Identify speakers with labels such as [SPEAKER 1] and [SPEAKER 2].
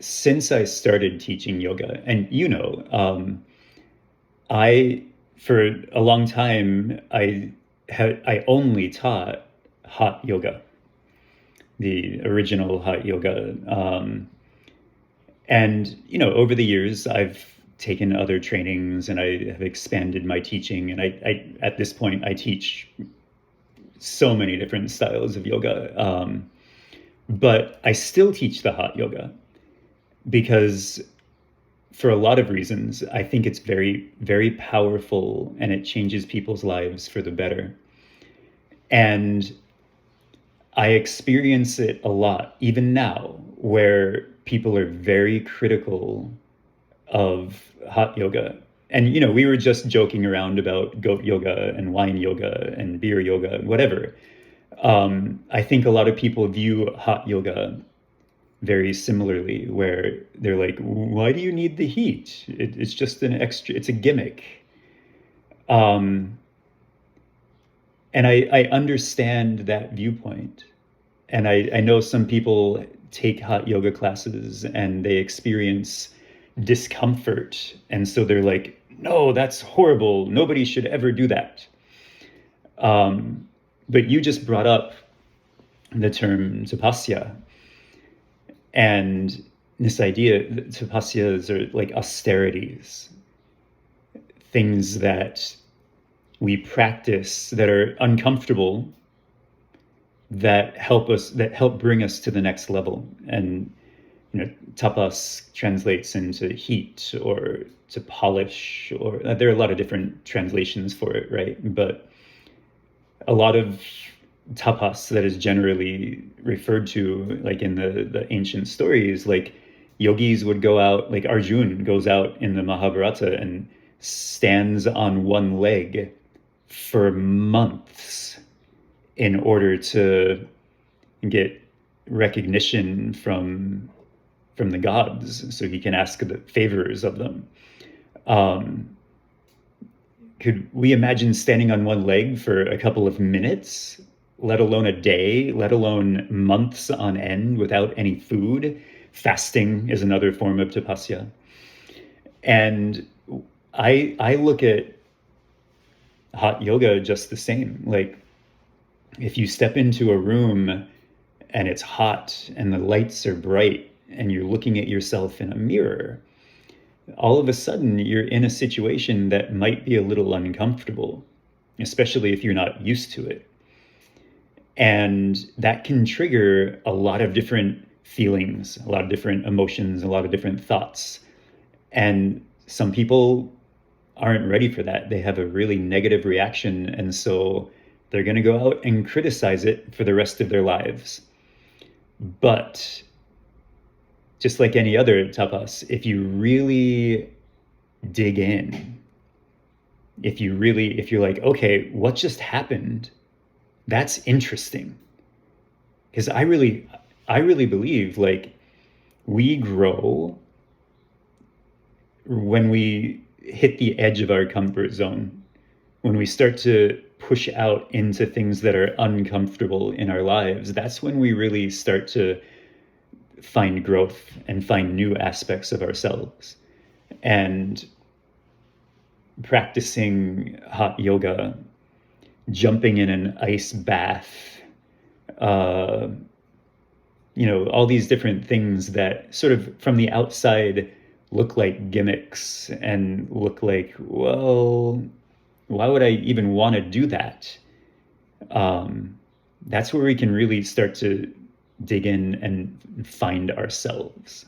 [SPEAKER 1] Since I started teaching yoga, and I for a long time I only taught hot yoga, the original hot yoga. And over the years, I've taken other trainings and I have expanded my teaching. And I at this point, I teach so many different styles of yoga. But I still teach the hot yoga because for a lot of reasons, I think it's very, very powerful and it changes people's lives for the better. And I experience it a lot, even now, where people are very critical of hot yoga. And, we were just joking around about goat yoga and wine yoga and beer yoga, whatever. I think a lot of people view hot yoga very similarly, where they're like, why do you need the heat? It's just an extra, it's a gimmick. Um, and I understand that viewpoint. And I know some people take hot yoga classes and they experience discomfort. And so they're like, no, that's horrible. Nobody should ever do that. But you just brought up the term tapasya. And this idea, tapasyas are like austerities, things that we practice that are uncomfortable, that help bring us to the next level. And tapas translates into heat or to polish, or there are a lot of different translations for it, right? But a lot of tapas that is generally referred to, like in the ancient stories, like yogis would go out, like Arjun goes out in the Mahabharata and stands on one leg for months in order to get recognition from the gods, so he can ask the favors of them. Could we imagine standing on one leg for a couple of minutes, let alone a day, let alone months on end without any food? Fasting is another form of tapasya. And I look at hot yoga just the same. Like, if you step into a room and it's hot and the lights are bright and you're looking at yourself in a mirror, all of a sudden you're in a situation that might be a little uncomfortable, especially if you're not used to it. And that can trigger a lot of different feelings, a lot of different emotions, a lot of different thoughts. And some people aren't ready for that. They have a really negative reaction. And so they're going to go out and criticize it for the rest of their lives. But just like any other tapas, if you really dig in, if you're like, okay, what just happened? That's interesting. Because I really believe, like, we grow when we hit the edge of our comfort zone, when we start to push out into things that are uncomfortable in our lives. That's when we really start to find growth and find new aspects of ourselves. And practicing hot yoga, jumping in an ice bath, all these different things that sort of from the outside look like gimmicks and look like, well, why would I even want to do that? That's where we can really start to dig in and find ourselves.